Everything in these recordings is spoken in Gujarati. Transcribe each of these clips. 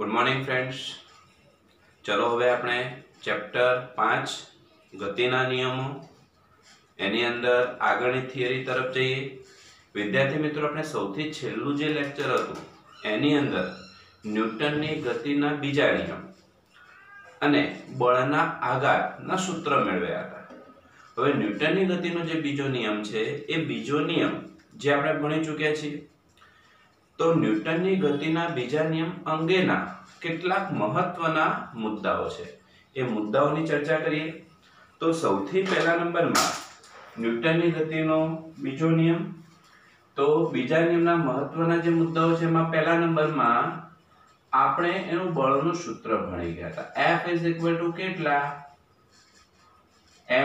Good morning friends. चलो हवे आपणे चैप्टर 5 गतिना नियमो एनी अंदर आगळनी थियरी तरफ जईए। विद्यार्थी मित्रों, आपणे सौथी छेल्लुं जे लेक्चर हतुं एनी अंदर न्यूटननी गतिना बीजा नियम अने बळना आघातना सूत्र मेळव्या हता। हवे न्यूटननी गतिनो जे बीजो नियम छे ए बीजो नियम जे आपणे भणी चूक्या छीए। तो न्यूटननी गतिना बीजा नियम अंगेना કેટલાક મહત્વના મુદ્દાઓ છે એ મુદ્દાઓની ચર્ચા કરીએ। તો સૌથી પહેલા નંબરમાં ન્યૂટનની ગતિનો બીજો નિયમ। તો બીજા નિયમના મહત્વના જે મુદ્દાઓ છે એમાં પહેલા નંબરમાં આપણે એનું બળનું સૂત્ર ભણી ગયા હતા। F કેટલા ma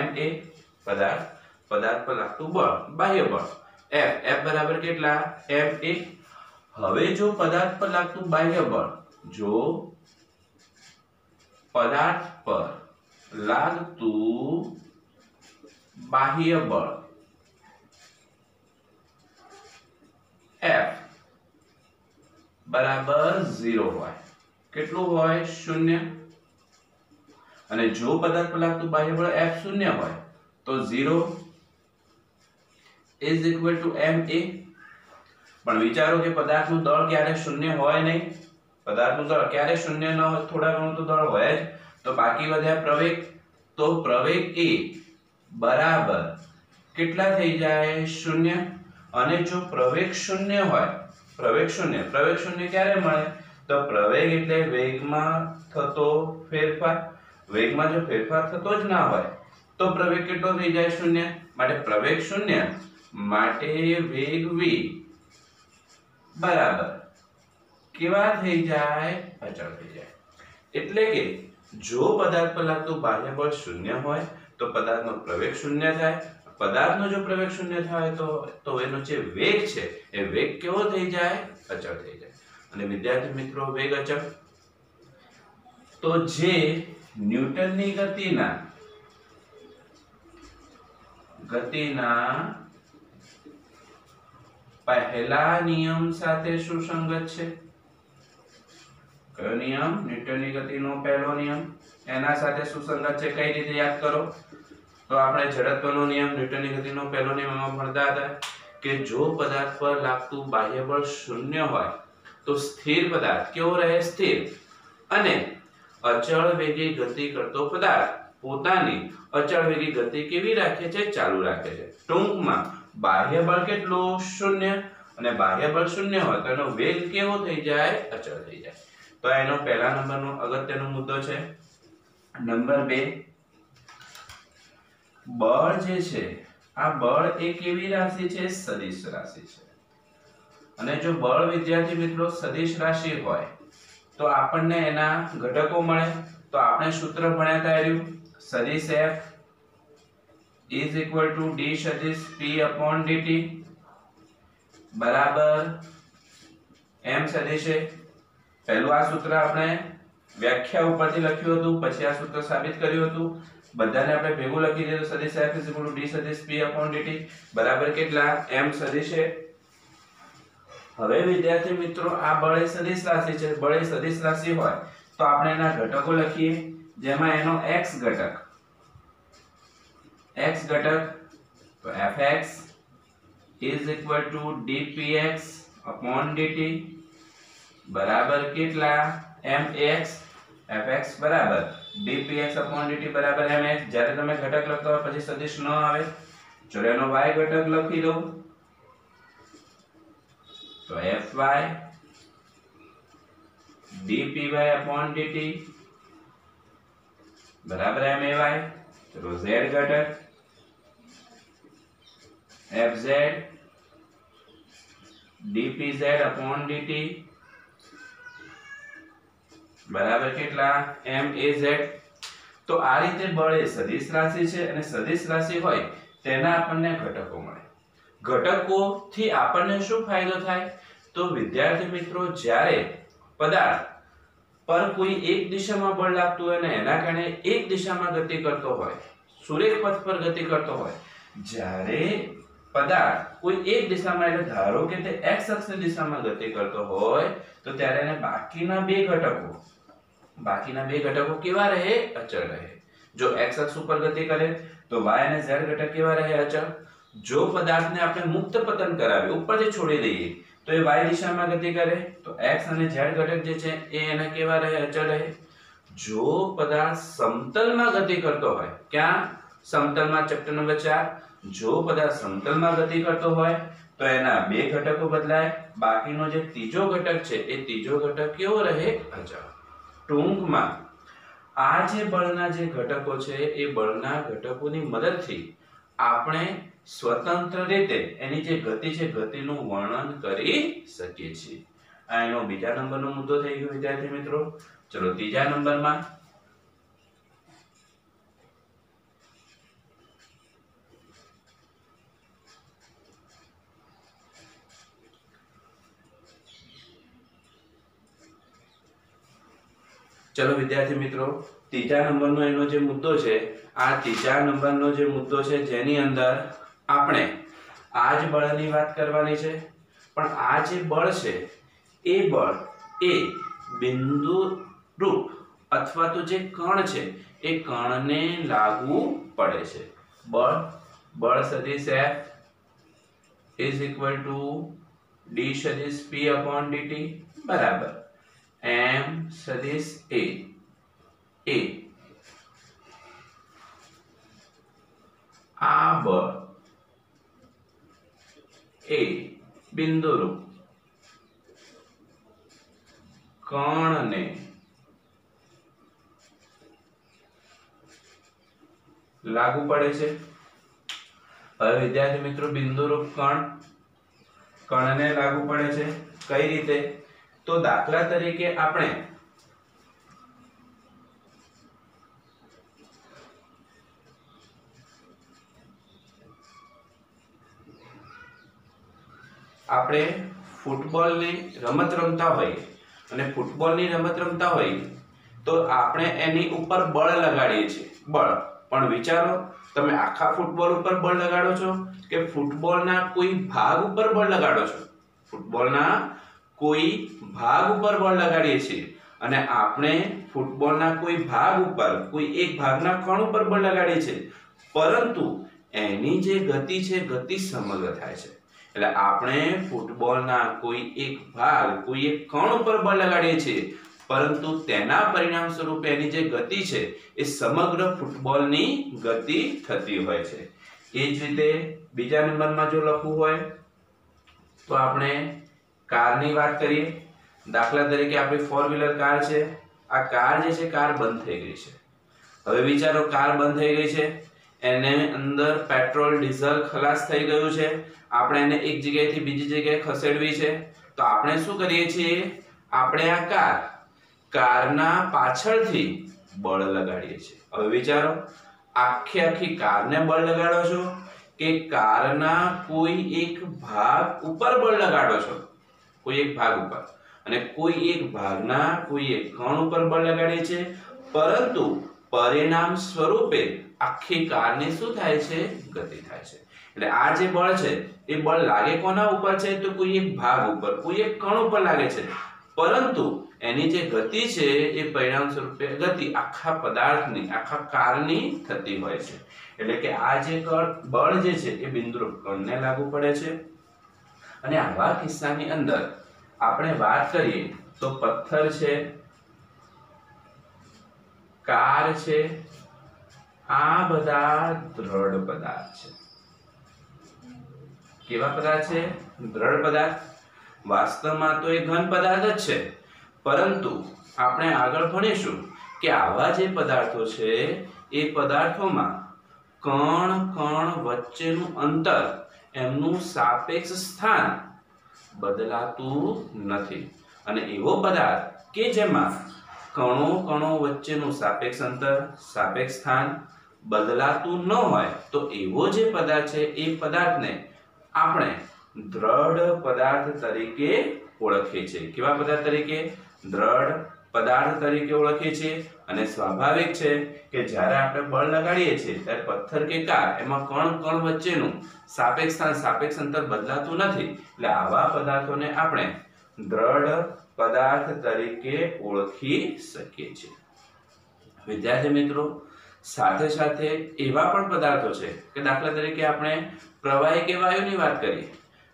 પદાર્થ પર લાગતું બળ બાહ્ય બળ F બરાબર કેટલા ma। હવે જો પદાર્થ પર લાગતું બાહ્ય બળ जो पदार्थ पर लागतु बाह्य बल F बराबर 0 होय। કેટલું હોય 0। અને જો પદાર્થ પર લાગતું બાહ્ય બળ F 0 હોય તો 0 ma। પણ વિચારો કે પદાર્થનું દળ ક્યારે 0 હોય નહીં। पदार्थ दल क्यारे शून्य न हो, थोड़ा घणो तो दल होय ज। तो बाकी वध्या प्रवेग, तो प्रवेग ए बराबर केटला थई जाय 0। अने जो प्रवेग शून्य होय, प्रवेग शून्य क्यारे मळे तो प्रवेग एटले वेगमां थतो फेरफार। वेगमां जो फेरफार थतो ज ना होय तो प्रवेग केटलो थई जाय 0। माटे प्रवेग 0 माटे वेग v बराबर केवा થઈ જાય અચળ થઈ જાય। એટલે કે જો પદાર્થ પર લાગતું બાહ્ય બળ 0 હોય તો પદાર્થનો પ્રવેગ 0 થાય। પદાર્થનો જો પ્રવેગ 0 થાય તો એનો જે વેગ છે એ વેગ કેવો થઈ જાય અચળ થઈ જાય। અને વિદ્યાર્થી મિત્રો, વેગ અચળ તો જે ન્યૂટનની ગતિના પહેલા નિયમ સાથે સુસંગત છે। कयो नियम? न्यूटननी गतिनो पहलो नियम एना साथे सुसंगत छे। कई रीते याद करो तो आपणे जड़त्वनो नियम न्यूटननी गतिनो पहलो नियम एमां भणता हता के जो पदार्थ पर लागतुं बाह्य बळ 0 होय तो स्थिर पदार्थ केवो रहे स्थिर। अने अचळ वेगे गति करतो पदार्थ पोतानी अचळ वेगे गति केवी राखे छे? चालू राखे छे। टूंकमां बाह्य बळ केटलुं 0 अने बाह्य बळ 0 होय तो एनो वेग केवो थई जाय अचळ थई जाय। तो एनो पहला नंबरनो अगत्यनो मुद्दो छे। नंबर 2, बळ जे छे आ बळ ए केवी राशि छे? सदिश राशि छे। अने जो बळ विद्यार्थी मित्रों सदिश राशि होय तो आपणने एना घटको मळे। तो आपणे सूत्र भण्या था एर्युं सदिश F d सदिश P upon dt बराबर m सदिश A। पहलू आ सूत्र आपणे व्याख्या उपरथी लख्युं हतुं, पछी आ सूत्र साबित कर्युं हतुं। बधाने आपणे भेगुं लखी दीधुं सदिश F d सदिश P upon dt बराबर केटला m सदिश A। हवे विद्यार्थी मित्रों, आ बळ ए सदिश राशि छे। बळ ए सदिश राशि होय तो आपणे एना घटको लखीए, जेमां एनो x घटक तो Fx dpx upon dt बराबर केटला max। fx बराबर dpx upon dt बराबर max। જ્યારે તમે ઘટક લખતા હોય પછી સદિશ ન આવે, ચલો એનો y ઘટક લખી દો તો fy dpy upon dt बराबर may। चलो z घटक fz dpz upon dt बराबर केटला maz। तो आ रीते बळ ए सदिश राशि छे अने सदिश राशि होय तेना आपणने घटको मळे। घटकोथी आपणने शुं फायदो थाय? तो विद्यार्थी मित्रों, ज्यारे पदार्थ पर कोई एक दिशामां बळ लागतुं होय अने एना कारणे एक दिशामां गति करतो होय, सुरेख पथ पर गति करतो होय, ज्यारे पदार्थ કોઈ એક દિશામાં એટલે ધારો કે તે x અક્ષની દિશામાં ગતિ કરતો હોય તો ત્યારે એને બાકીના બે ઘટકો કેવા રહે? અચળ રહે. જો x અક્ષ ઉપર ગતિ કરે તો y અને z ઘટક કેવા રહે? અચળ. જો પદાર્થને આપણે મુક્ત પતન કરાવી ઉપરથી છોડી દઈએ તો એ y દિશામાં ગતિ કરે તો x અને z ઘટક જે છે એ એના કેવા રહે? અચળ રહે. જો પદાર્થ સમતલમાં ગતિ કરતો હોય, ક્યાં? સમતલમાં, ચેપ્ટર નંબર 4. જો પદાર્થ સમતલમાં ગતિ કરતો હોય તો એના બે ઘટકો બદલાય, બાકીનો જે ત્રીજો ઘટક છે એ ત્રીજો ઘટક કેવો રહે? અચળ. ટૂંકમાં આ જે બળના જે ઘટકો છે એ બળના ઘટકોની મદદથી આપણે સ્વતંત્ર રીતે એની જે ગતિ છે ગતિનું વર્ણન કરી શકીએ છીએ. આ એનો બીજા નંબરનો મુદ્દો થઈ ગયો વિદ્યાર્થી મિત્રો. ચલો ત્રીજા નંબરમાં ચલો વિદ્યાર્થી મિત્રો ત્રીજા નંબરનો એનો જે મુદ્દો છે, આ ત્રીજા નંબરનો જે મુદ્દો છે જેની અંદર આપણે આ જ બળની વાત કરવાની છે. પણ આ જે બળ છે એ બળ એ બિંદુ રૂપ અથવા તો જે કણ છે એ કણને લાગુ પડે છે. બળ સદિશ F is equal to d સદિશ P upon dt બરાબર m સદિશ A. આ બળ એ બિંદુરૂપ કણને લાગુ પડે છે. હવે વિદ્યાર્થી મિત્રો બિંદુરૂપ કણને લાગુ પડે છે કઈ રીતે? તો દાખલા તરીકે આપણે ફૂટબોલની રમત રમતા હોઈએ અને ફૂટબોલની રમત રમતા હોઈએ તો આપણે એની ઉપર બળ લગાડીએ છીએ. પણ વિચારો, તમે આખા ફૂટબોલ ઉપર બળ લગાડો છો કે ફૂટબોલના કોઈ ભાગ ઉપર બળ લગાડો છો? ફૂટબોલના કોઈ ભાગ ઉપર બળ લગાડીએ છીએ અને આપણે ફૂટબોલના કોઈ ભાગ ઉપર, કોઈ એક ભાગના કણ ઉપર બળ લગાડીએ છીએ, પરંતુ એની જે ગતિ છે ગતિ સમગ્ર થાય છે. એટલે આપણે ફૂટબોલના કોઈ એક ભાગ, કોઈ એક કણ ઉપર બળ લગાડીએ છીએ, પરંતુ તેના પરિણામ સ્વરૂપે એની જે ગતિ છે એ સમગ્ર ફૂટબોલની ગતિ થતી હોય છે. એ જ રીતે બીજા નંબરમાં જો લખવું હોય તો આપણે કારની વાત કરીએ. દાખલા તરીકે આપણી 4 વ્હીલર કાર છે. આ કાર જે છે કાર બંધ થઈ ગઈ છે. હવે વિચારો, કાર બંધ થઈ ગઈ છે, એને અંદર પેટ્રોલ ડીઝલ ખલાસ થઈ ગયું છે, આપણે એને એક જગ્યાએથી બીજી જગ્યાએ ખસેડવી છે. તો આપણે શું કરીએ છીએ? આપણે આ કારના પાછળથી બળ લગાડીએ છીએ. હવે વિચારો, આખી કારને બળ લગાડો છો કે કારના કોઈ એક ભાગ ઉપર બળ લગાડો છો? કોઈ એક ભાગ ઉપર, અને કોઈ એક ભાગના કોઈ એક કણ ઉપર બળ લગાડીએ છીએ, પરંતુ પરિણામ સ્વરૂપે આખી કારની શું થાય છે? ગતિ થાય છે. એટલે આ જે બળ છે એ બળ લાગે કોના ઉપર છે? તો કોઈ એક ભાગ ઉપર, કોઈ એક કણ ઉપર લાગે છે, પરંતુ એની જે ગતિ છે એ પરિણામ સ્વરૂપે ગતિ આખા પદાર્થની, આખા કારની થતી હોય છે. એટલે કે આ જે બળ જે છે એ બિંદુરૂપ કણને લાગુ પડે છે. અને આવા કિસ્સાની અંદર આપણે વાત કરીએ તો પથ્થર છે, કાર છે, આ બધા દ્રઢ પદાર્થ છે. કેવા પદાર્થ છે? દ્રઢ પદાર્થ. વાસ્તવમાં તો એ ઘન પદાર્થ જ છે, પરંતુ આપણે આગળ ભણીશું કે આવા જે પદાર્થો છે એ પદાર્થોમાં કણ વચ્ચેનું અંતર, એમનું સાપેક્ષ સ્થાન બદલાતું નથી. અને એવો પદાર્થ કે જેમાં કણો વચ્ચેનું સાપેક્ષ અંતર, સાપેક્ષ સ્થાન બદલાતું ન હોય, તો એવો જે પદાર્થ છે એ પદાર્થને આપણે દ્રઢ પદાર્થ તરીકે ઓળખીએ છીએ. કેવા પદાર્થ તરીકે? દ્રઢ પદાર્થ તરીકે ઓળખીએ છીએ અને સ્વાભાવિક છે કે જ્યારે આપણે બળ લગાડીએ છીએ ત્યારે પથ્થર કે કાર એમાં કણ વચ્ચેનું સાપેક્ષ અંતર બદલાતું નથી, એટલે આવા પદાર્થોને આપણે દ્રઢ પદાર્થ તરીકે ઓળખી શકીએ છીએ। વિદ્યાર્થી મિત્રો, સાથે સાથે એવા પણ પદાર્થો છે કે દાખલા તરીકે આપણે પ્રવાહી કે વાયુની વાત કરીએ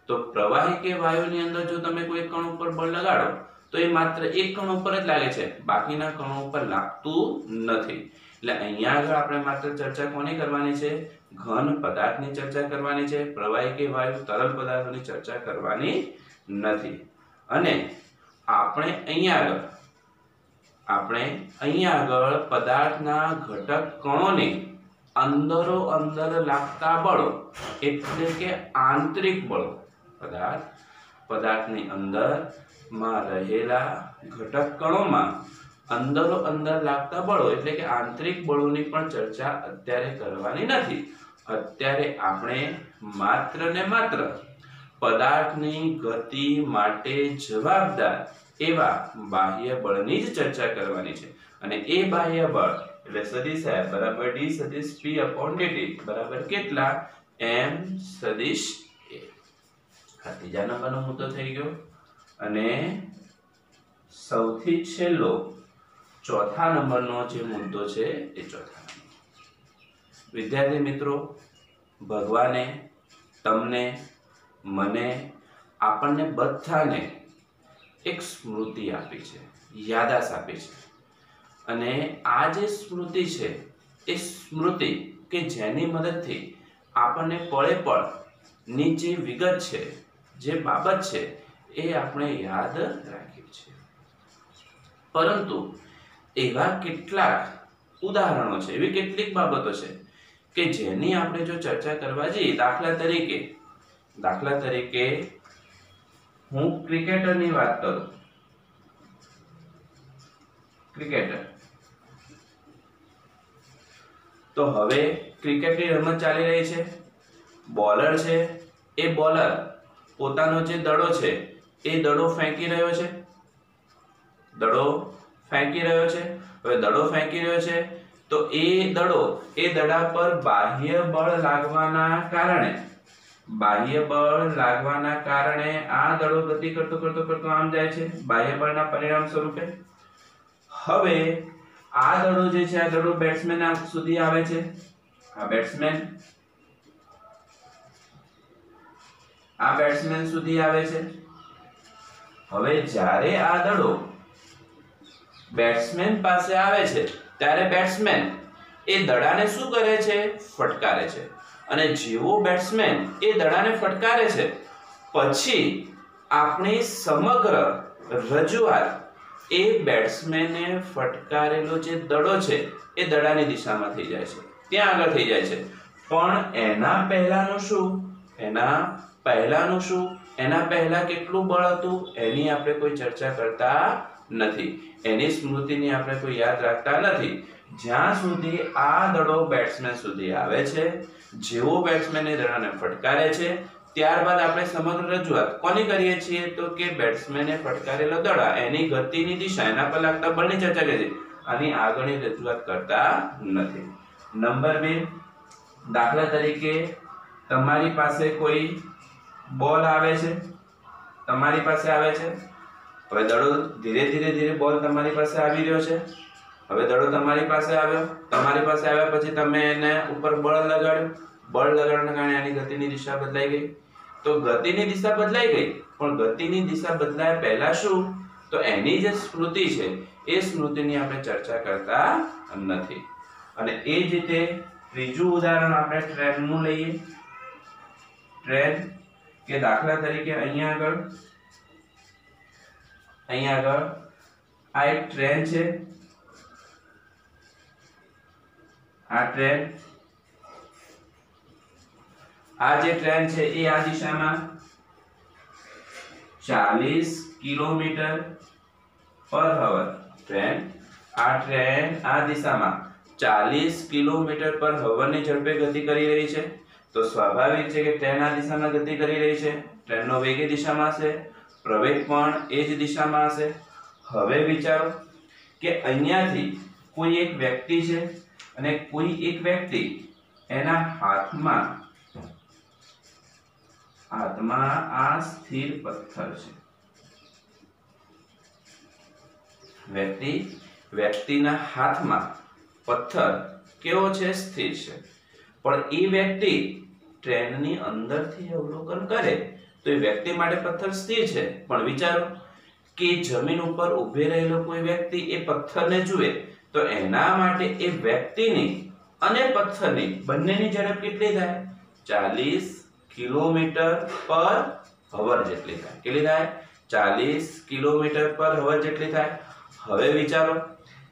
તો પ્રવાહી કે વાયુની અંદર જો તમે કોઈ કણ ઉપર બળ લગાડો તો એ માત્ર એક કણ ઉપર જ લાગે છે, બાકીના કણો ઉપર લાગતું નથી। એટલે અહીંયા આગળ આપણે માત્ર ચર્ચા કોની કરવાની છે? ઘન પદાર્થની ચર્ચા કરવાની છે, પ્રવાહી કે વાયુ તરલ પદાર્થોની ચર્ચા કરવાની નથી। અને આપણે અહીંયા આગળ પદાર્થના ઘટક કણોને અંદરો અંદર લાગતા બળો એટલે કે આંતરિક બળો, પદાર્થની અંદર માં રહેલા ઘટક કણોમાં અંદરો અંદર લાગતા બળો એટલે કે આંતરિક બળોની પણ ચર્ચા અત્યારે કરવાની નથી। અત્યારે આપણે માત્ર ને માત્ર પદાર્થની ગતિ માટે જવાબદાર એવા બાહ્ય બળની જ ચર્ચા કરવાની છે અને એ બાહ્ય બળ એટલે સદિશ F બરાબર d સદિશ P/dt બરાબર કેટલા? m સદિશ a। આ ત્રીજા નંબરનો મુદ્દો થઈ ગયો। અને સૌથી છેલ્લો ચોથા નંબરનો જે મુદ્દો છે એ ચોથા નંબર। વિદ્યાર્થી મિત્રો, ભગવાને તમને, મને, આપણને બધાને એક સ્મૃતિ આપી છે, યાદાશ આપી છે અને આ જે સ્મૃતિ છે એ સ્મૃતિ કે જેની મદદથી આપણને પળે પળ ની જે વિગત છે, જે બાબત છે એ આપણે યાદ રાખીએ છીએ। પરંતુ એવા કેટલાક ઉદાહરણો છે, એવી કેટલીક બાબતો છે કે જેની આપણે જો ચર્ચા કરવા જઈએ, દાખલા તરીકે હું ક્રિકેટરની વાત કરું, તો હવે ક્રિકેટની રમત ચાલી રહી છે, બોલર છે એ બોલર પોતાનો જે દડો છે એ દડો ફેંકી રહ્યો છે, હવે દડો ફેંકી રહ્યો છે તો એ દડા પર બાહ્ય બળ લાગવાના કારણે આ દડો ગતિ કરતો આમ જાય છે, બાહ્ય બળના પરિણામ સ્વરૂપે। હવે આ દડો જે છે, આ દડો બેટ્સમેન સુધી આવે છે, આ બેટ્સમેન સુધી આવે છે। હવે જ્યારે આ દડો બેટ્સમેન પાસે આવે છે ત્યારે બેટ્સમેન એ દડાને શું કરે છે? ફટકારે છે અને જેવો બેટ્સમેન એ દડાને ફટકારે છે પછી આપણી સમગ્ર રજૂઆત એ બેટ્સમેને ફટકારેલો જે દડો છે એ દડાની દિશામાં થઈ જાય છે, ત્યાં આગળ થઈ જાય છે। પણ એના પહેલા કેટલું બળ હતું એની આપણે કોઈ ચર્ચા કરતા નથી, એની સ્મૃતિની આપણે કોઈ યાદ રાખતા નથી। જ્યાં સુધી આ દડો બેટ્સમેન સુધી આવે છે, જેવો બેટ્સમેન એ દડાને ફટકારે છે ત્યારબાદ આપણે સમગ્ર રજૂઆત કોની કરીએ છીએ? તો કે બેટ્સમેને ફટકારેલો દડા એની ગતિની દિશા, એના પર લાગતા બળની ચર્ચા કરીએ છીએ, આની આગળની રજૂઆત કરતા નથી। નંબર 2, દાખલા તરીકે તમારી પાસે કોઈ બોલ આવે છે, હવે દડો ધીરે ધીરે બોલ તમારી પાસે આવી રહ્યો છે। હવે દડો તમારી પાસે આવ્યા પછી તમે એને ઉપર બળ લગાડવાના કારણે એની ગતિની દિશા બદલાઈ ગઈ। તો ગતિની દિશા બદલાઈ ગઈ, પણ ગતિની દિશા બદલાય પહેલા શું? તો એની જે સ્મૃતિ છે એ સ્મૃતિની આપણે ચર્ચા કરતા નથી। અને એ જ રીતે ત્રીજું ઉદાહરણ આપણે ટ્રેનનું લઈએ। ટ્રેન કે દાખલા તરીકે અહીંયા આગળ આ એક ટ્રેન છે, આ જે ટ્રેન છે એ આ દિશામાં 40 કિલોમીટર/h ટ્રેન આ દિશામાં 40 કિલોમીટર/h ની ઝડપે ગતિ કરી રહી છે। તો સ્વાભાવિક છે કે ટ્રેન આ દિશામાં ગતિ કરી રહી છે, ટ્રેનનો વેગ એ દિશામાં હશે, પ્રવેગ પણ એ જ દિશામાં હશે। હવે વિચારો કે અહીંયાથી કોઈ એક વ્યક્તિ છે અને કોઈ એક વ્યક્તિ એના હાથમાં આ સ્થિર પથ્થર છે। વ્યક્તિના હાથમાં પથ્થર કેવો છે? સ્થિર છે। પણ એ વ્યક્તિ ટ્રેનની અંદરથી અવલોકન કરે તો એ વ્યક્તિ માટે પથ્થર સ્થિર છે, પણ વિચારો કે જમીન ઉપર ઊભે રહેલો કોઈ વ્યક્તિ એ પથ્થરને જુએ તો એના માટે એ વ્યક્તિની અને પથ્થરની બંનેની ઝડપ કેટલી થાય? 40 કિલોમીટર/અવર જેટલી થાય। કેટલી થાય? 40 કિલોમીટર/અવર જેટલી થાય। હવે વિચારો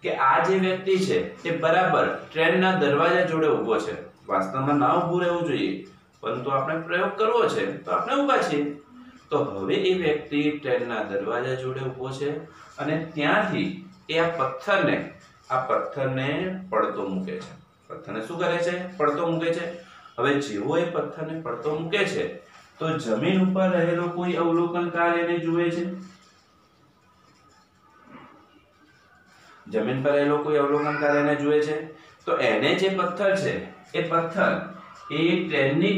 કે આ જે વ્યક્તિ છે એ બરાબર ટ્રેનના દરવાજા જોડે ઊભો છે। વાસ્તવમાં ના ઊભું રહેવું જોઈએ, પરંતુ આપણે પ્રયોગ કરવો છે તો આપણે ઊભા છીએ। તો હવે એ વ્યક્તિ ટ્રેનના દરવાજા જોડે ઊભો છે અને ત્યાંથી એ આ પથ્થરને પડતો મૂકે છે। પથ્થરને શું કરે છે? પડતો મૂકે છે। હવે જેવો એ પથ્થરને પડતો મૂકે છે તો જમીન ઉપર રહેલો કોઈ અવલોકનકાર એને જુએ છે? જમીન પર રહેલો કોઈ અવલોકનકાર એને જુએ છે તો એને જે પથ્થર છે એ પથ્થર એ ટ્રેનની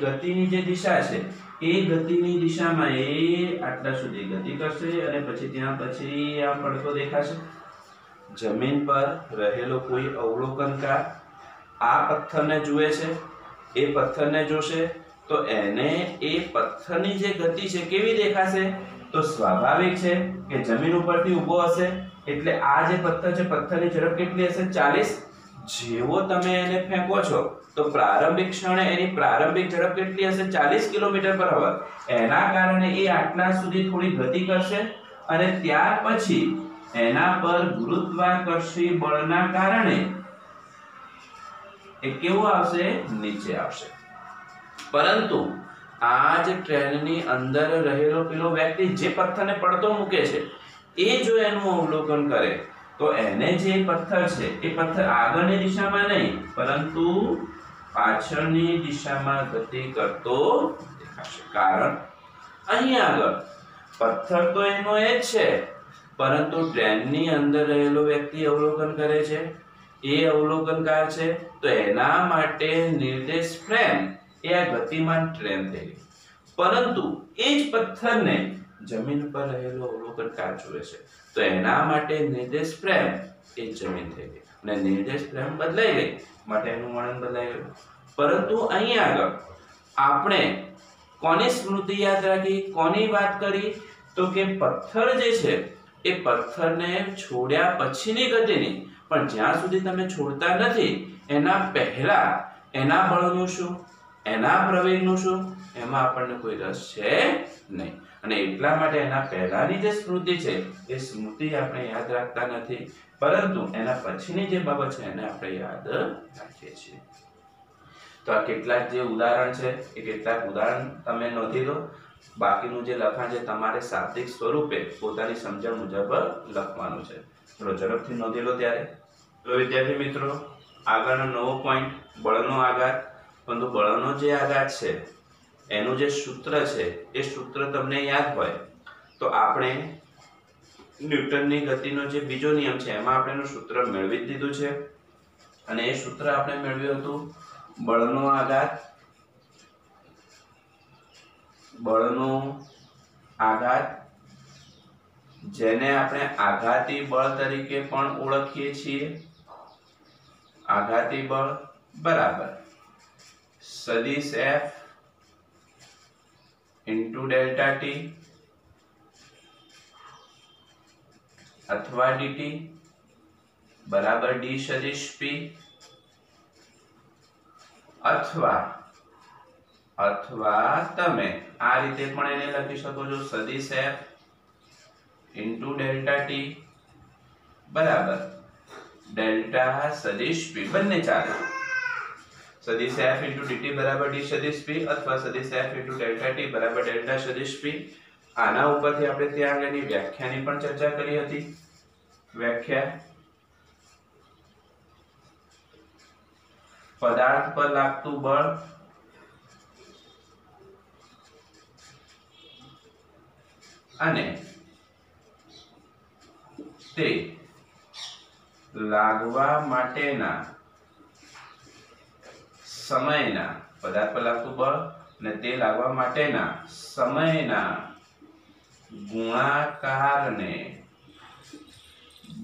ગતિની જે દિશા છે એ ગતિની દિશામાં એ આટલા સુધી ગતિ કરશે અને પછી ત્યાં પછી આ પડતો દેખાશે। જમીન પર રહેલો કોઈ અવલોકનકાર આ પથ્થરને જુએ છે, એ પથ્થરને જોશે તો એને એ પથ્થરની જે ગતિ છે કેવી દેખાશે? તો સ્વાભાવિક છે કે જમીન ઉપરથી ઊભો હશે એટલે આ જે પથ્થર છે પથ્થરની ઝડપ કેટલી હશે? 40। જેવો તમે એને ફેંકો છો તો પ્રારંભિક ક્ષણે એની પ્રારંભિક ઝડપ કેટલી હશે? 40 કિલોમીટર/અવર। એના કારણે એ આટલા સુધી થોડી ગતિ કરશે અને ત્યાર પછી એના પર ગુરુત્વાકર્ષી બળના કારણે એ કેવું આવશે? નીચે આવશે। પરંતુ આ જ ટ્રેનની અંદર રહેલો પેલો વ્યક્તિ જે પથ્થરને પડતો મૂકે છે એ જો એનું અવલોકન કરે તો એને જે પથ્થર છે એ પથ્થર આગળની દિશામાં નહીં પરંતુ પાછળની દિશામાં ગતિ કરતો દેખાશે। કારણ અહીં આગળ પથ્થર તો એનો એ જ છે, પરંતુ ટ્રેનની અંદર રહેલો વ્યક્તિ અવલોકન કરે છે, એ અવલોકનકાર છે, તો એના માટે નિર્દેશ ફ્રેમ એ આ ગતિમાન ટ્રેન થઈ ગઈ। પરંતુ એ જ પથ્થરને જમીન પર રહેલો અવલોકનકાર જુએ છે તો એના માટે નિર્દેશ ફ્રેમ એ જમીન થઈ ગઈ અને નિર્દેશ ફ્રેમ બદલાઈ ગઈ માટે એનું વર્ણન બદલાઈ ગયું। પરંતુ અહીં આગળ આપણે કોની સ્મૃતિ યાદ રાખી? કોની વાત કરી? તો કે પથ્થર જે છે એ પથ્થરને છોડ્યા પછીની ગતિની, પણ જ્યાં સુધી તમે છોડતા નથી એના પહેલા એના બળનું શું, એના પ્રવેગનું શું, એમાં આપણને કોઈ રસ છે નહીં અને એટલા માટે એના પહેલાની જે સ્મૃતિ છે એ સ્મૃતિ આપણે યાદ રાખતા નથી, પરંતુ એના પછીની જે બાબત છે એને આપણે યાદ રાખીએ છીએ। તો આ કેટલાક જે ઉદાહરણ છે એ કેટલાક ઉદાહરણ તમે નોંધી લો। બાકીનું જે લખાણ છે તમારે શાબ્દિક સ્વરૂપે પોતાની સમજણ મુજબ લખવાનું છે। ચલો ઝડપથી નોંધી લો ત્યારે। તો વિદ્યાર્થી મિત્રો, આગળનો નવો પોઈન્ટ બળનો આઘાત। પરંતુ બળનો જે આઘાત છે એનું જે સૂત્ર છે એ સૂત્ર તમને યાદ હોય તો આપણે ન્યૂટનની ગતિનો જે બીજો નિયમ છે એમાં આપણે એનું સૂત્ર મેળવી જ દીધું છે અને એ સૂત્ર આપણે મેળવ્યું હતું બળનો આઘાત, જેને આપણે આઘાતી બળ તરીકે પણ ઓળખીએ છીએ। આઘાતી બળ બરાબર સદિશ F into delta t અથવા dt બરાબર d સદિશ p અથવા તમે આ રીતે પણ એને લખી શકો છો સદિશ F into delta t બરાબર ડેલ્ટા સદિશ p, બંને ચાલે। સદિશ F into dt બરાબર d સદિશ p અથવા સદિશ F into delta t બરાબર ડેલ્ટા સદિશ p। આના ઉપરથી આપણે ત્યાં આગળની વ્યાખ્યાની પણ ચર્ચા કરી હતી। વ્યાખ્યા: પદાર્થ પર લાગતું બળ અને તે લાગવા માટેના સમયના પદાર્થ પર લાગતું બળ અને તે લાગવા માટેના સમયના ગુણાકારને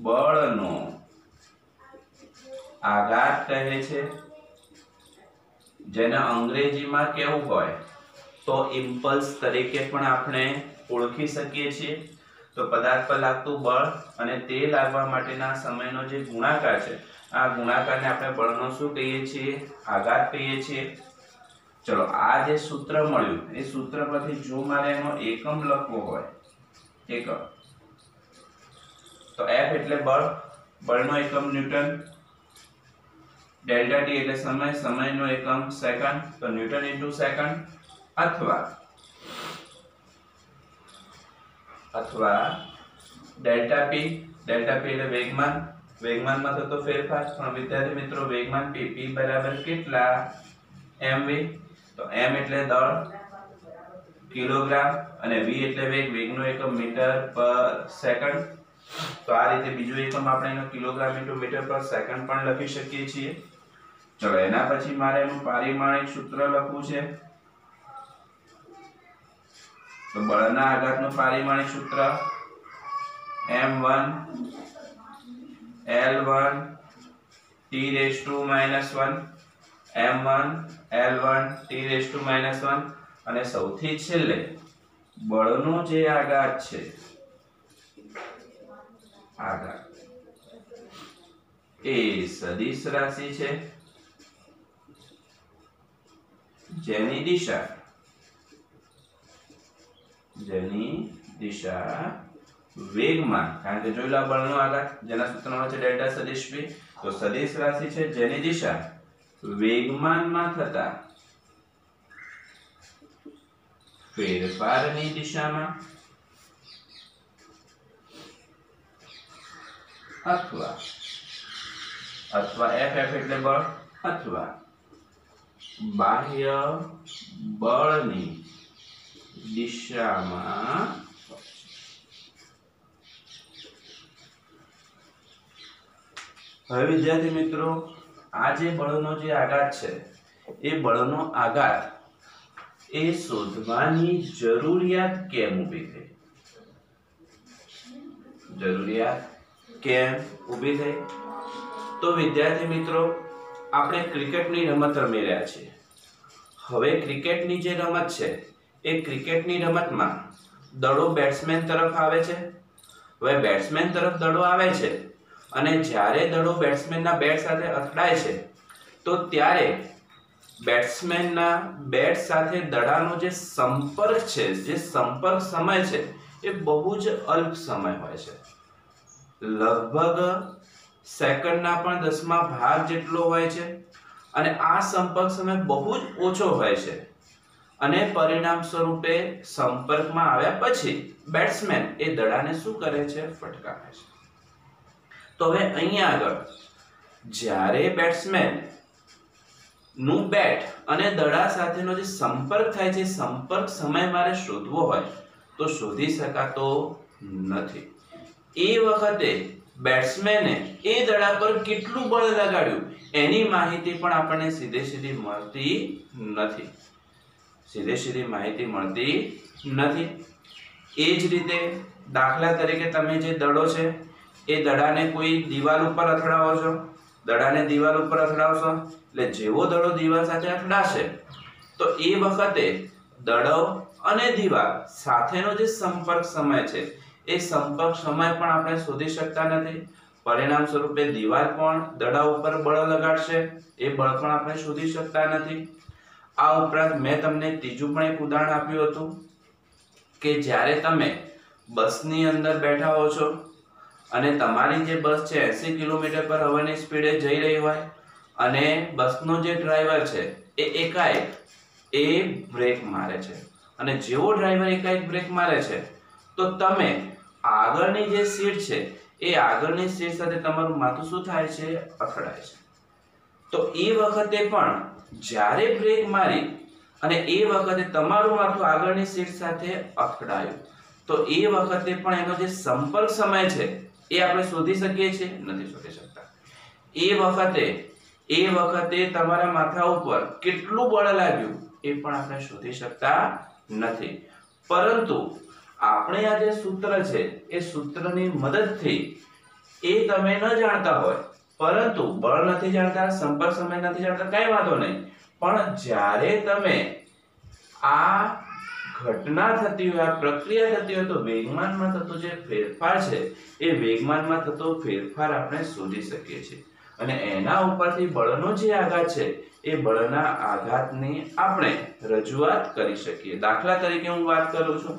બળનો આઘાત કહે છે, જેને અંગ્રેજીમાં કેવું હોય તો ઇમ્પલ્સ તરીકે પણ આપણે ઓળખી શકીએ છીએ। તો પદાર્થ પર લાગતું બળ અને તે લાગવા માટેના સમયનો જે ગુણાકાર છે, આ ગુણાકારને આપણે બળનો શું કહીએ છીએ? આઘાત કહીએ છીએ। ચલો આ જે સૂત્ર મળ્યું એ સૂત્ર પરથી જો મારે એનો એકમ લખવો હોય, એકમ, તો F એટલે બળ, બળનો એકમ ન્યૂટન, ડેલ્ટા ટી એટલે સમય, સમયનો એકમ સેકન્ડ, તો ન્યૂટન ઇન્ટુ સેકન્ડ, અથવા ડેલ્ટા પી એટલે વેગમાન, વેગમાનમાં થતો ફેરફાર। પણ વિદ્યાર્થી મિત્રો વેગમાન p બરાબર કેટલા? mv, તો m એટલે દળ કિલોગ્રામ અને v એટલે વેગ, વેગનો એકમ મીટર પર સેકન્ડ। તો આ રીતે બીજું એકમ આપણે એનો કિલોગ્રામ ઇન્ટુ મીટર પર સેકન્ડ પણ લખી શકીએ છીએ। ચલો એના પછી મારે એનું પારિમાણિક સૂત્ર લખવું છે, તો બળના આઘાતનું પારિમાણિક સૂત્ર m1 L1 T raised to -1, m1 L1 T raised to -1, અને સૌથી છેલ્લે બળનો જે આઘાત છે, આઘાત એ સદિશ રાશિ છે જેની દિશા વેગમાન, કારણ કે જોઈ લો બળનો આઘાત જેના સૂત્રમાં છે ડેલ્ટા સદિશ v, તો સદિશ રાશિ છે જેની દિશા વેગમાનમાં થતા ફેરફારની દિશામાં અથવા F એટલે બળ અથવા બાહ્ય બળની દિશામાં હવે વિદ્યાર્થી મિત્રો આ જે બળનો જે આઘાત છે એ બળનો આઘાત એ શોધવાની જરૂરિયાત કેમ ઊભી થઈ? જરૂરિયાત કેમ ઊભી થઈ? તો વિદ્યાર્થી મિત્રો આપણે ક્રિકેટની રમત રમી રહ્યા છીએ। હવે ક્રિકેટની જે રમત છે એ ક્રિકેટની રમતમાં દડો બેટ્સમેન તરફ આવે છે। હવે બેટ્સમેન તરફ દડો આવે છે અને જ્યારે દડો બેટ્સમેનના બેટ સાથે અથડાય છે તો ત્યારે બેટ્સમેનના બેટ સાથે દડાનો જે સંપર્ક છે, જે સંપર્ક સમય છે એ બહુ જ અલ્પ સમય હોય છે, લગભગ સેકન્ડના પણ 10મા ભાગ જેટલો હોય છે, અને આ સંપર્ક સમય બહુ જ ઓછો હોય છે, અને પરિણામ સ્વરૂપે સંપર્કમાં આવ્યા પછી બેટ્સમેન એ દડાને શું કરે છે? ફટકારે છે। તો હવે અહીંયા આગળ જ્યારે બેટ્સમેન નું બેટ અને દડા સાથેનો જે સંપર્ક થાય છે, સંપર્ક સમય મારે શોધવો હોય તો શોધી શકાતો નથી। એ વખતે બેટ્સમેને એ દડા પર કેટલું બળ લગાડ્યું એની માહિતી પણ આપણને સીધી મળતી નથી। એ જ રીતે દાખલા તરીકે તમે જે દડો છે એ દડાને કોઈ દિવાલ ઉપર અથડાવો છો, દડાને દિવાલ ઉપર અથડાવશો એટલે જેવો દડો દિવાલ સાથે અથડાશે તો એ વખતે દડો અને દિવાલ સાથેનો જે સંપર્ક સમય છે એ સંપર્ક સમય પણ આપણે શોધી શકતા નથી। પરિણામ સ્વરૂપે દિવાલ પણ દડા ઉપર બળ લગાડશે, એ બળ પણ આપણે શોધી શકતા નથી। આ ઉપરાંત મેં તમને ત્રીજું પણ એક ઉદાહરણ આપ્યું હતું કે જ્યારે તમે બસની અંદર બેઠા હો છો અને તમારી જે બસ છે 80 કિલોમીટર/ની સ્પીડે જઈ રહી હોય અને બસનો જે ડ્રાઈવર છે એ એકાએક બ્રેક મારે છે, અને જેવો ડ્રાઈવર એકાએક બ્રેક મારે છે તો તમે આગળની જે સીટ છે એ આગળની સીટ સાથે તમારું માથું શું થાય છે? અથડાય છે। તો એ વખતે પણ જ્યારે બ્રેક મારી અને એ વખતે તમારું માથું આગળની સીટ સાથે અથડાયું તો એ વખતે પણ એનો જે સંપર્ક સમય છે એ આપણે શોધી શકીએ છીએ? નથી શોધી શકતા. એ વખતે તમારા માથા ઉપર કેટલું બળ લાગ્યું એ પણ આપણે શોધી શકતા નથી. પરંતુ આપણે આ જે સૂત્ર છે એ સૂત્રની મદદથી એ તમે ન જાણતા હોય, પરંતુ બળ નથી જાણતા, સંપર્ક સમય નથી જાણતા, કઈ વાંધો નહીં, પણ જ્યારે તમે આ ઘટના થતી હોય, આ પ્રક્રિયા થતી હોય, તો વેગમાનમાં થતો જે ફેરફાર છે એ વેગમાનમાં થતો ફેરફાર આપણે શોધી શકીએ છીએ. અને એના ઉપરથી બળનો જે આઘાત છે એ બળના આઘાતની આપણે રજૂઆત કરી શકીએ. દાખલા તરીકે હું વાત કરું છું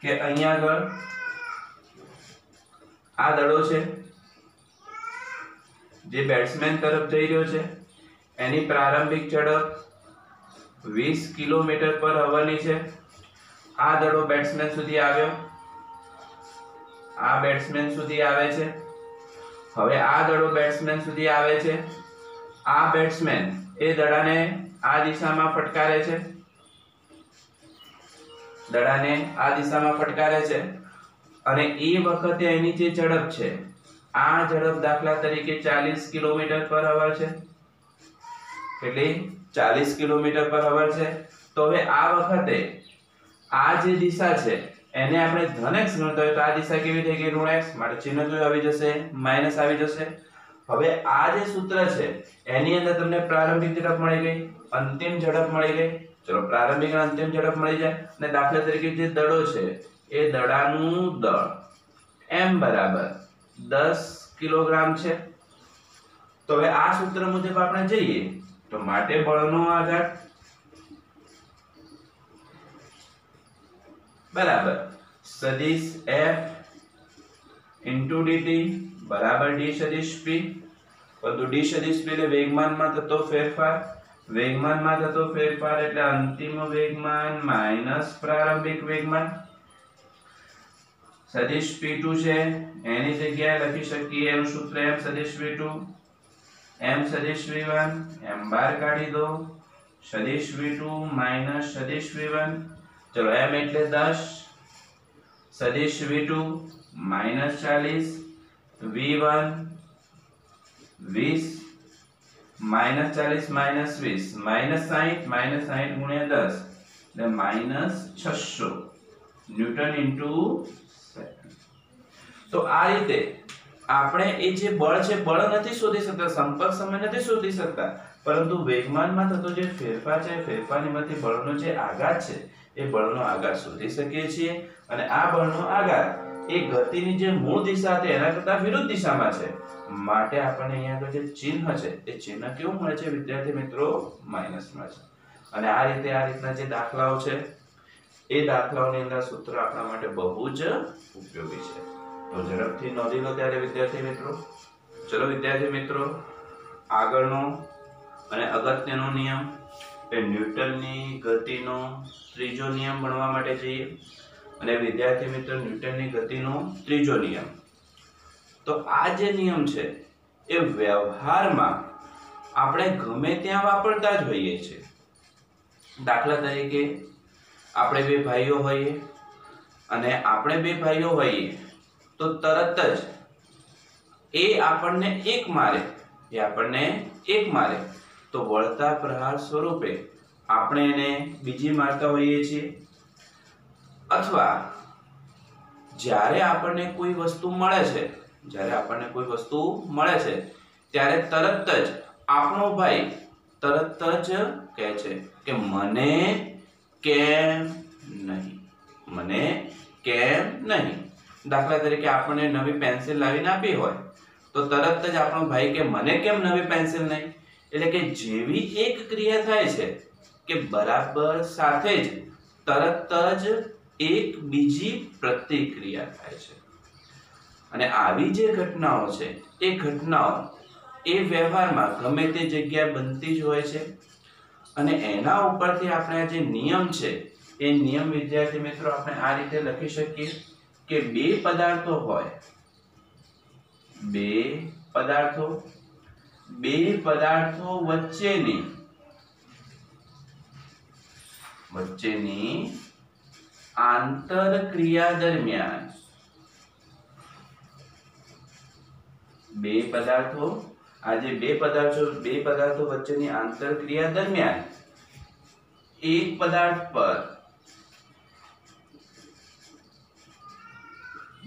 કે અહીંયા આગળ આ દડો છે જે બેટ્સમેન તરફ જઈ રહ્યો છે, એની પ્રારંભિક ઝડપ 20 કિલોમીટર/h ની છે. આ દડો બેટ્સમેન સુધી આવ્યો, આ બેટ્સમેન સુધી આવે છે. હવે આ દડો બેટ્સમેન સુધી આવે છે. આ બેટ્સમેન એ દડાને આ દિશામાં ફટકારે છે, દડાને આ દિશામાં ફટકારે છે, અને એ વખતે એની જે ઝડપ છે, આ ઝડપ દાખલા તરીકે 40 કિલોમીટર/h છે. કેટલી? 40 કિલોમીટર/h છે. તો હવે આ વખતે આ જે દિશા છે એને આપણે ધન x ગણતા હોય તો આ દિશા કેવી થઈ ગઈ? ઋણ x. માટે ચિહ્ન કયું આવી જશે? માઈનસ આવી જશે. હવે આ જે સૂત્ર છે એની અંદર તમને પ્રારંભિક ઝડપ મળી ગઈ, અંતિમ ઝડપ મળી ગઈ. ચલો, પ્રારંભિક અને અંતિમ ઝડપ મળી જાય. અને દાખલા તરીકે જે દડો છે એ દડાનું દળ m બરાબર 10 કિલોગ્રામ છે. તો હવે આ સૂત્ર મુજબ આપણે જઈએ તો માટે બળનો આઘાત બરાબર સદિશ F into dt બરાબર d સદિશ p. પરંતુ d સદિશ p એટલે વેગમાનમાં થતો ફેરફાર, વેગમાનમાં થતો ફેરફાર એટલે અંતિમ વેગમાન માઈનસ પ્રારંભિક વેગમાન. સદિશ p2 છે એની જગ્યાએ લખી શકીએ એનું સૂત્ર m સદિશ v2 m સદિશ v1, m બહાર કાઢી દો, સદિશ v2 માઈનસ સદિશ v1. ચલો, m એટલે 10, સદિશ v2 minus 40, v1 20, minus 40 minus 20 minus 60 ગુણ્યા 10 એટલે માઈનસ 600 ન્યૂટન ઇન્ટુ સેકન્ડ. તો આ રીતે આપણે એ જે બળ છે બળ નથી શોધી શકતા, સંપર્ક સમય નથી શોધી શકતા, પરંતુ વેગમાનમાં થતો જે ફેરફાર છે ફેરફારની માંથી બળનો જે આઘાત છે એ બળનો આઘાત શોધી શકીએ છીએ. અને આ બળનો આઘાત એ ગતિની જે મૂળ દિશા હતી એના કરતા વિરુદ્ધ દિશામાં છે. માટે આપણને અહીંયા આગળ જે ચિહ્ન છે એ ચિહ્ન કેવું મળે છે વિદ્યાર્થી મિત્રો? માઈનસ મળે છે. અને આ રીતના જે દાખલાઓ છે એ દાખલાઓની અંદર સૂત્ર આપણા માટે બહુ જ ઉપયોગી છે. તો ઝડપથી નોંધી લો ત્યારે વિદ્યાર્થી મિત્રો. ચલો વિદ્યાર્થી મિત્રો, આગળનો અને અગત્યનો નિયમ એ ન્યૂટનની ગતિનો ત્રીજો નિયમ ભણવા માટે જઈએ. અને વિદ્યાર્થી મિત્રો, ન્યૂટનની ગતિનો ત્રીજો નિયમ, તો આ જે નિયમ છે એ વ્યવહારમાં આપણે ગમે ત્યાં વાપરતા જ હોઈએ છીએ. દાખલા તરીકે આપણે બે ભાઈઓ હોઈએ અને આપણે બે ભાઈઓ હોઈએ તો તરત જ એ આપણને એક મારે તો વળતા પ્રહાર સ્વરૂપે આપણે એને બીજી મારતા હોઈએ છીએ. અથવા જ્યારે આપણને કોઈ વસ્તુ મળે છે ત્યારે તરત જ આપણો ભાઈ તરત જ કહે છે કે મને કેમ નહીં. દાખલા તરીકે આપણને નવી પેન્સિલ લાવીને આપી હોય તો તરત જ આપણો ભાઈ કે મને કેમ નવી પેન્સિલ નહીં. એટલે કે જેવી એક ક્રિયા થાય છે કે બરાબર સાથે જ તરત જ એક બીજી પ્રતિક્રિયા થાય છે. અને આવી જે ઘટનાઓ છે એ ઘટનાઓ એ વ્યવહારમાં ગમે તે જગ્યાએ બનતી જ હોય છે. અને એના ઉપરથી આપણે આ જે નિયમ છે એ નિયમ વિદ્યાર્થી મિત્રો આપણે આ રીતે લખી શકીએ કે બે પદાર્થો હોય, બે પદાર્થો વચ્ચેની આંતરક્રિયા દરમિયાન બે પદાર્થો બે પદાર્થો વચ્ચેની આંતરક્રિયા દરમિયાન એક પદાર્થ પર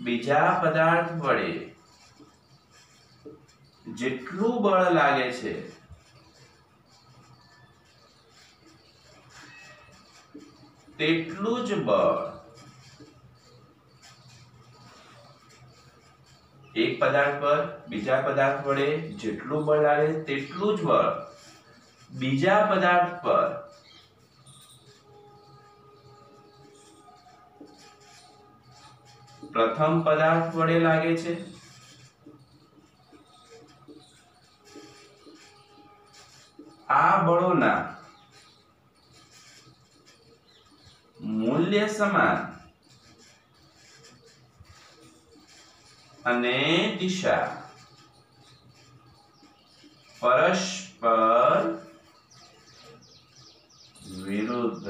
બીજા પદાર્થ વડે જેટલું બળ લાગે છે તેટલું જ બળ એક પદાર્થ પર બીજા પદાર્થ વડે જેટલું બળ લાગે તેટલું જ બળ બીજા પદાર્થ પર પ્રથમ પદાર્થ વડે લાગે છે આ બળોના મૂલ્ય સમાન અને દિશા પરસ્પર વિરુદ્ધ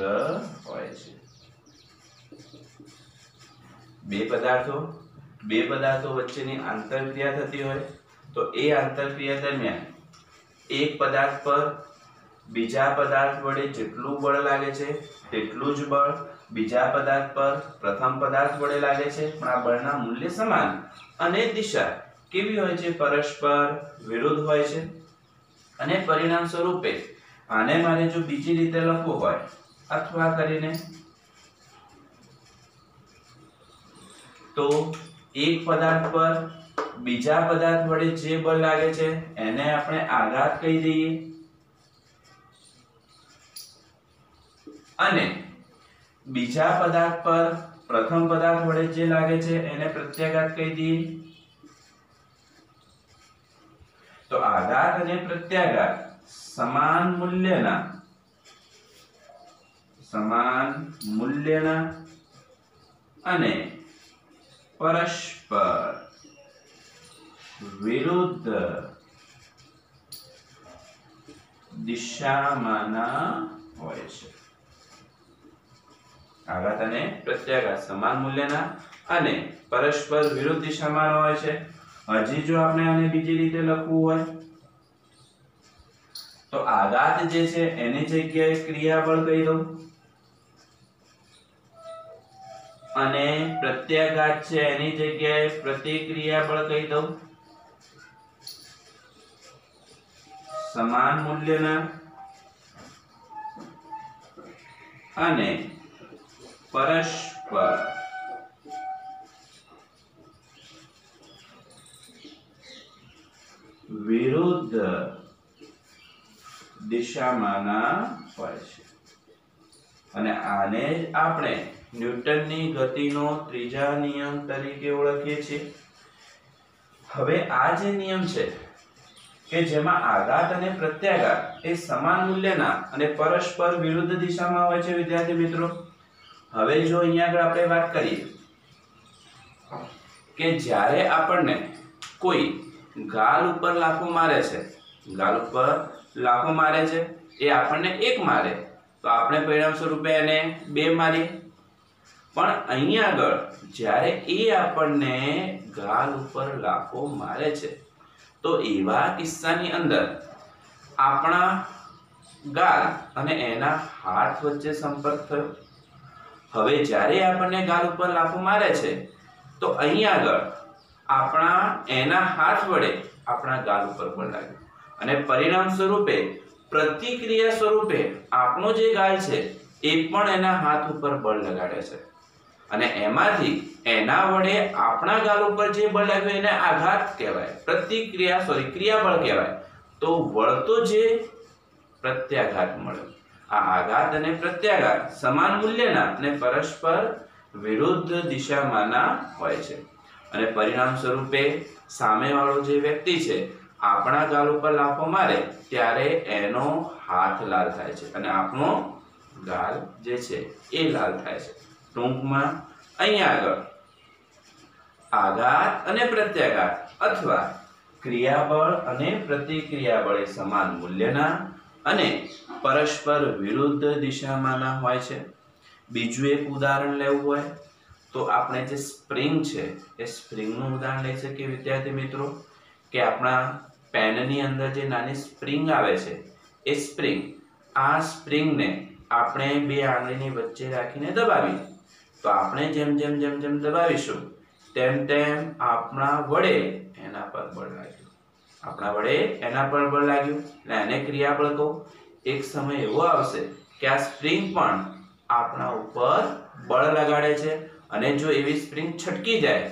હોય છે। બે પદાર્થો વચ્ચેની આંતરક્રિયા થતી હોય તો એ આંતરક્રિયા દરમિયાન એક પદાર્થ પર બીજા પદાર્થ વડે જેટલું બળ લાગે છે તેટલું જ બળ બીજા પદાર્થ પર પ્રથમ પદાર્થ વડે લાગે છે, પણ આ બળના મૂલ્ય સમાન અને દિશા કેવી હોય છે? પરસ્પર વિરુદ્ધ હોય છે। અને પરિણામ સ્વરૂપે આને મારે જો બીજી રીતે લખવું હોય અથવા કરીને તો એક પદાર્થ પર બીજા પદાર્થ વડે જે બળ લાગે છે એને આપણે આઘાત કહી દઈએ અને બીજા પદાર્થ પર પ્રથમ પદાર્થ વડે જે લાગે છે એને પ્રત્યાઘાત કહી દઈએ। તો આઘાત અને પ્રત્યાઘાત સમાન મૂલ્યના અને પરસ્પર વિરુદ્ધ દિશામાંના હોય છે। આઘાત અને પ્રત્યાઘાત સમાન મૂલ્યના અને પરસ્પર વિરુદ્ધ દિશામાં હોય છે। હજી જો આપણે આને બીજી રીતે લખવું હોય તો આઘાત જે છે એની જગ્યાએ ક્રિયાબળ કહી દઉં અને પ્રત્યાઘાત છે એની જગ્યાએ પ્રતિક્રિયાબળ કહી દઉં। સમાન મૂલ્યના અને પરસ્પર વિરુદ્ધ દિશામાંના હોય છે। અને આને જ આપણે ન્યૂટનની ગતિનો ત્રીજા નિયમ તરીકે ઓળખીએ છીએ। હવે આ જે નિયમ છે કે જેમાં આઘાત અને પ્રત્યાઘાત એ સમાન મૂલ્યના અને પરસ્પર વિરુદ્ધ દિશામાં હોય છે વિદ્યાર્થી મિત્રો। હવે જો અહીંયા આગળ આપણે વાત કરીએ કે જ્યારે આપણને કોઈ ગાલ ઉપર લાફો મારે છે એ આપણને એક મારે તો આપણે પરિણામ સ્વરૂપે એને બે મારીએ, પણ અહીંયા આગળ જ્યારે એ આપણને ગાલ ઉપર લાફો મારે છે તો એવા કિસ્સાની અંદર આપણા ગાલ અને એના હાથ વચ્ચે સંપર્ક થયો। હવે જ્યારે આપણને ગાલ ઉપર લાફો મારે છે તો અહીંયા આગળ આપણા એના હાથ વડે આપણા ગાલ ઉપર બળ લાગ્યું અને પરિણામ સ્વરૂપે પ્રતિક્રિયા સ્વરૂપે આપણો જે ગાલ છે એ પણ એના હાથ ઉપર બળ લગાડે છે અને એમાંથી એના વડે આપણા ગાલ ઉપર જે બળ લાગ્યું એને આઘાત કહેવાય, ક્રિયાબળ કહેવાય। તો વળતો જે પ્રત્યાઘાત મળ્યો, આ આઘાત અને પ્રત્યાઘાત સમાન મૂલ્યના અને પરસ્પર વિરુદ્ધ દિશામાંના હોય છે અને પરિણામ સ્વરૂપે સામેવાળો જે વ્યક્તિ છે આપણા ગાલ ઉપર લાફો મારે ત્યારે એનો હાથ લાલ થાય છે અને આપણો ગાલ જે છે એ લાલ થાય છે। ટૂંકમાં અહીંયા આગળ આઘાત અને પ્રત્યાઘાત અથવા ક્રિયાબળ અને પ્રતિક્રિયાબળ એ સમાન મૂલ્યના અને પરસ્પર વિરુદ્ધ દિશામાંના હોય છે। બીજું એક ઉદાહરણ લેવું હોય તો આપણે જે સ્પ્રિંગ છે એ સ્પ્રિંગનું ઉદાહરણ લઈ શકીએ વિદ્યાર્થી મિત્રો, કે આપણા પેનની અંદર જે નાની સ્પ્રિંગ આવે છે એ સ્પ્રિંગ, આ સ્પ્રિંગને આપણે બે આંગળીની વચ્ચે રાખીને દબાવી, તો આપણે જેમ જેમ જેમ જેમ દબાવીશું તેમ તેમ આપણા વડે એના પર બળ લાગ્યું, આપણા વડે એના પર બળ લાગ્યું એટલે એને ક્રિયાબળ કહો. એક સમય એવો આવશે કે આ સ્પ્રિંગ પણ આપણા ઉપર બળ લગાડે છે અને જો એવી સ્પ્રિંગ છટકી જાય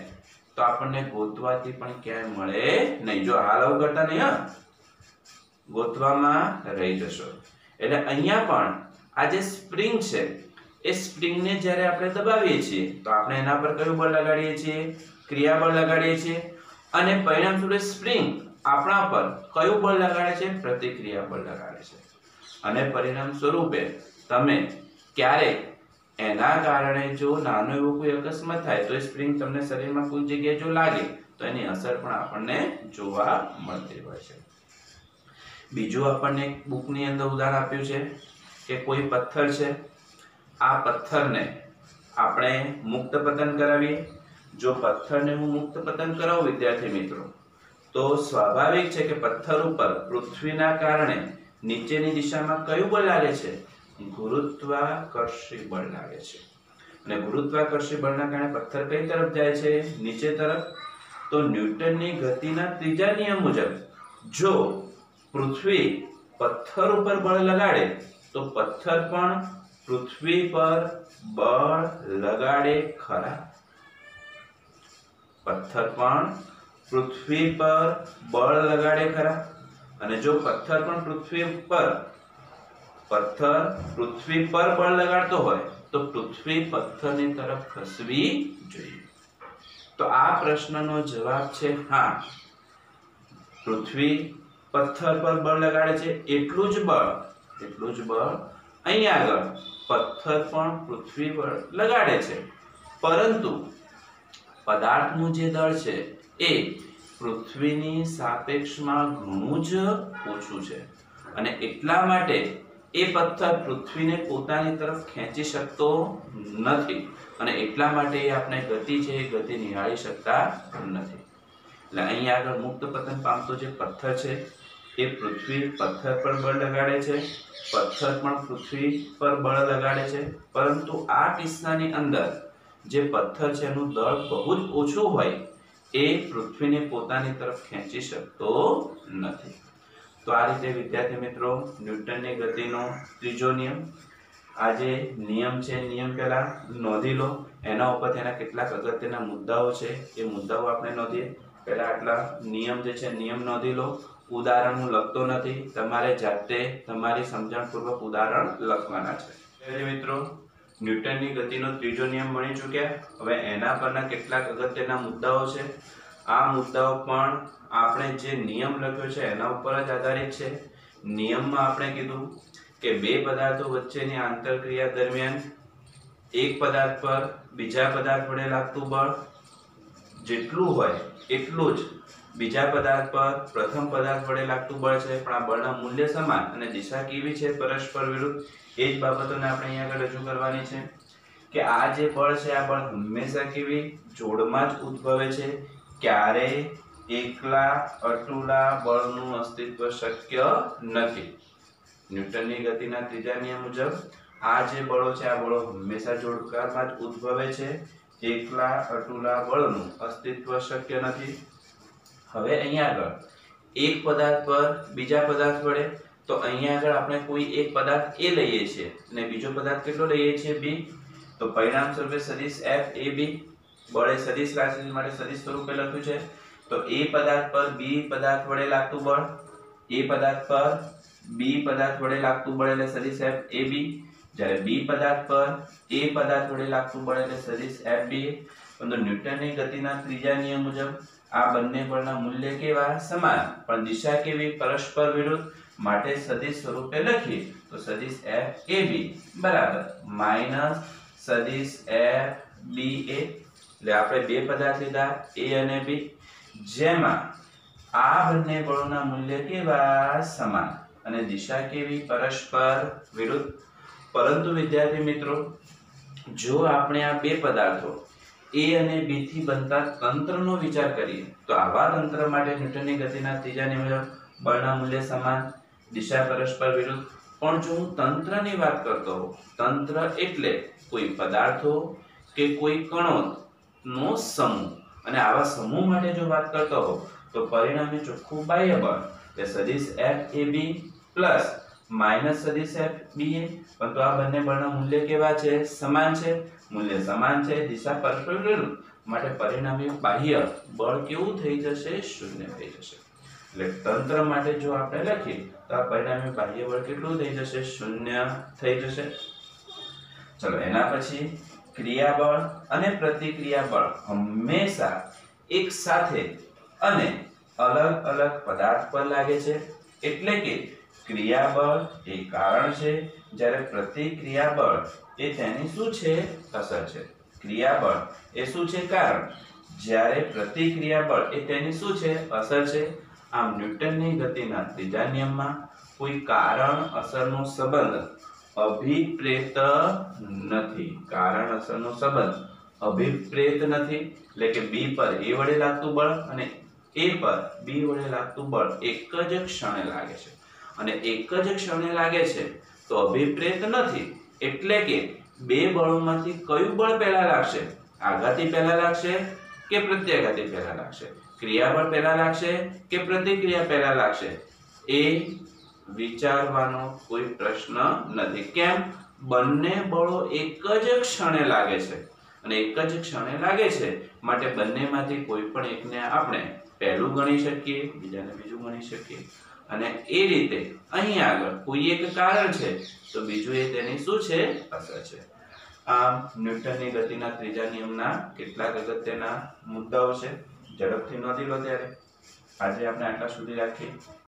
તો આપણને ગોતવાથી પણ ક્યાંય મળે નહીં. જો હાલ આવું કરતા નહીં, ગોતવામાં રહી જશો. એટલે અહીંયા પણ આ જે સ્પ્રિંગ છે એ સ્પ્રિંગને જ્યારે આપણે દબાવીએ છીએ તો આપણે એના પર કયું બળ લગાડીએ છીએ? ક્રિયાબળ લગાડીએ છીએ. અને પરિણામ સ્વરૂપે સ્પ્રિંગ આપણા પર કયું બળ લગાડે છે? પ્રતિક્રિયા બળ લગાડે છે. અને પરિણામ સ્વરૂપે તમે ક્યારેક એના કારણે જો નાનો એવો કોઈ અકસ્માત થાય તો સ્પ્રિંગ તમને શરીરમાં કોઈ જગ્યાએ જો લાગે તો એની અસર પણ આપણને જોવા મળતી હોય છે. બીજું આપણને બુકની અંદર ઉદાહરણ આપ્યું છે કે કોઈ પથ્થર છે, આ પથ્થરને આપણે મુક્ત પતન કરાવીએ. જો પથ્થરને હું મુક્ત પતન કરાવું વિદ્યાર્થી મિત્રો, તો સ્વાભાવિક છે કે પથ્થર ઉપર પૃથ્વીના કારણે નીચેની દિશામાં કયું બળ લાગે છે? ગુરુત્વાકર્ષી બળ લાગે છે. અને ગુરુત્વાકર્ષી બળના કારણે પથ્થર કઈ તરફ જાય છે? નીચે તરફ. તો ન્યૂટનની ગતિના ત્રીજા નિયમ મુજબ જો પૃથ્વી પથ્થર ઉપર બળ લગાડે તો પથ્થર પણ પૃથ્વી પર બળ લગાડે ખરા? પથ્થર પણ પૃથ્વી પર બળ લગાડે ખરા? અને જો પથ્થર પણ પૃથ્વી પર બળ લગાડતો હોય તો પૃથ્વી પથ્થરની તરફ ખસવી જોઈએ. તો આ પ્રશ્નનો જવાબ છે હા. પૃથ્વી પથ્થર પર બળ લગાડે છે, એટલું જ બળ અહીંયા આગળ પથ્થર પણ પૃથ્વી પર લગાડે છે, પરંતુ પદાર્થનું જે દળ છે એ પૃથ્વીની સાપેક્ષમાં ઘણું જ ઓછું છે અને એટલા માટે એ પથ્થર પૃથ્વીને પોતાની તરફ ખેંચી શકતો નથી અને એટલા માટે આપણે ગતિ છે એ ગતિ નિહાળી શકતા નથી. એટલે અહીંયા આગળ મુક્ત પતન પામતો જે પથ્થર છે એ પૃથ્વી પથ્થર પર બળ લગાડે છે, પથ્થર પણ પૃથ્વી પર બળ લગાડે છે, પરંતુ આ કિસ્સાની અંદર જે પથ્થર છે એનું દળ બહુ જ ઓછું હોય એ પૃથ્વીને પોતાની તરફ ખેંચી શકતો નથી. તો આ રીતે વિદ્યાર્થી મિત્રો ન્યૂટનની ગતિનો ત્રીજો નિયમ, આ જે નિયમ છે નિયમ પહેલા નોંધી લો, એના ઉપર તેના કેટલાક અગત્યના મુદ્દાઓ છે એ મુદ્દાઓ આપણે નોંધીએ. પહેલા આટલા નિયમ જે છે નિયમ નોંધી લો. ઉદાહરણ હું લખતો નથી, તમારે જાતે તમારી સમજણપૂર્વક ઉદાહરણ લખવાના છે. મિત્રો ન્યૂટનની ગતિનો ત્રીજો નિયમ ભણી ચૂક્યા. હવે એના પરના કેટલાક અગત્યના મુદ્દાઓ છે. આ મુદ્દાઓ પણ આપણે જે નિયમ લખ્યો છે એના ઉપર જ આધારિત છે. નિયમમાં આપણે કીધું કે બે પદાર્થો વચ્ચેની આંતરક્રિયા દરમિયાન એક પદાર્થ પર બીજા પદાર્થ વડે લાગતું બળ જેટલું હોય એટલું જ બીજા પદાર્થ પર પ્રથમ પદાર્થ વડે લાગતું બળ છે, પણ આ બળના મૂલ્ય સમાન અને દિશા કેવી છે? પરસ્પર વિરુદ્ધ. એ જ બાબતોને આપણે અહીંયા આગળ રજૂ કરવાની છે કે આ જે બળ છે આ બળ હંમેશા કેવી જોડમાં જ ઉદ્ભવે છે, ક્યારેય એકલા અટુલા બળનું અસ્તિત્વ શક્ય નથી. ન્યૂટનની ગતિના ત્રીજા નિયમ મુજબ આ જે બળો છે આ બળો હંમેશા જોડકારમાં જ ઉદ્ભવે છે, એકલા અટુલા બળનું અસ્તિત્વ શક્ય નથી. હવે અહીંયા આગળ એક પદાર્થ પર બીજા પદાર્થ વડે, તો અહીંયા આગળ આપણે કોઈ એક પદાર્થ A લઈએ છીએ અને બીજો પદાર્થ કેટલો લઈએ છીએ? B. તો પરિણામ સ્વરૂપે સદિશ FAB, બળ એ સદિશ રાશિ માટે સદિશ સ્વરૂપે લખ્યું છે. તો A પદાર્થ પર B પદાર્થ વડે લાગતું બળ, A પદાર્થ પર B પદાર્થ વડે લાગતું બળ એટલે સદિશ FAB, જ્યારે B પદાર્થ પર A પદાર્થ વડે લાગતું બળ એટલે સદિશ FB. પરંતુ ન્યૂટનની ગતિના ત્રીજા નિયમ મુજબ આ બંને બળના મૂલ્ય કેવા? સમાન, પણ દિશા કેવી? પરસ્પર વિરુદ્ધ. માટે સદિશ સ્વરૂપે લખીએ તો સદિશ FAB બરાબર માઈનસ સદિશ FBA. એટલે આપણે બે પદાર્થ લીધા A અને B, જેમાં આ બંને બળોના મૂલ્ય કેવા? સમાન અને દિશા કેવી? પરસ્પર વિરુદ્ધ. પરંતુ વિદ્યાર્થી મિત્રો જો આપણે આ બે પદાર્થો A અને B થી બનતા તંત્રનો વિચાર કરીએ તો આવા તંત્ર માટે ન્યૂટનની ગતિના ત્રીજા નિયમ મુજબ બળના મૂલ્ય સમાન, દિશા પરસ્પર વિરુદ્ધ. પણ જો હું તંત્રની વાત કરતો હોઉં, તંત્ર એટલે કોઈ પદાર્થો કે કોઈ કણોનો સમૂહ, અને આવા સમૂહ માટે જો વાત કરતો હોઉં તો પરિણામે ચોખ્ખું બાહ્ય બળ એ સદિશ FAB પ્લસ માઇનસ સદિશ FBA. પરંતુ આ બંને બળના મૂલ્ય કેવા છે? સમાન છે. મૂલ્ય સમાન છે, દિશા પરસ્પર વિરુદ્ધ, માટે પરિણામી બાહ્ય બળ કેવું થઈ જશે? શૂન્ય થઈ જશે. એટલે તંત્ર માટે જો આપણે લખીએ તો આ પરિણામી બાહ્ય બળ કેટલું થઈ જશે? શૂન્ય થઈ જશે. ચલો એના પછી ક્રિયાબળ અને પ્રતિક્રિયા બળ હંમેશા એક સાથે અને અલગ અલગ પદાર્થ પર લાગે છે. એટલે કે ક્રિયાબળ એ કારણ છે, જ્યારે પ્રતિક્રિયાબળ એ તેની શું છે? અસર છે. ક્રિયાબળ એ શું છે? કારણ. જ્યારે પ્રતિક્રિયાબળ એ તેની શું છે? અસર છે. આમ ન્યૂટનની ગતિના ત્રીજા નિયમમાં કોઈ કારણ અસરનો સંબંધ અભિપ્રેત નથી. કારણ અસરનો સંબંધ અભિપ્રેત નથી. એટલે કે B પર A વડે લાગતું બળ અને A પર B વડે લાગતું બળ એક જ ક્ષણે લાગે છે. અને એક જ ક્ષણે લાગે છે તો અભિપ્રેત નથી. એટલે કે બે બળોમાંથી કયું બળ પહેલા લાગશે? આઘાતી પહેલા લાગશે કે પ્રત્યાઘાતી પહેલા લાગશે? ક્રિયાબળ પહેલા લાગશે કે પ્રતિક્રિયા પહેલા લાગશે? એ વિચારવાનો કોઈ પ્રશ્ન નથી. કેમ? બંને બળો એક જ ક્ષણે લાગે છે, અને એક જ ક્ષણે લાગે છે માટે બંનેમાંથી કોઈ પણ એકને આપણે પહેલું ગણી શકીએ, બીજાને બીજું ગણી શકીએ. અને એ રીતે અહીં આગળ કોઈ એક કારણ છે તો બીજું એ તેની શું છે? અસર છે. આમ ન્યૂટનની ગતિના ત્રીજા નિયમના કેટલાક અગત્યના મુદ્દાઓ છે. ઝડપથી નોંધી લો. ત્યારે આજે આપણે આટલા સુધી રાખીએ.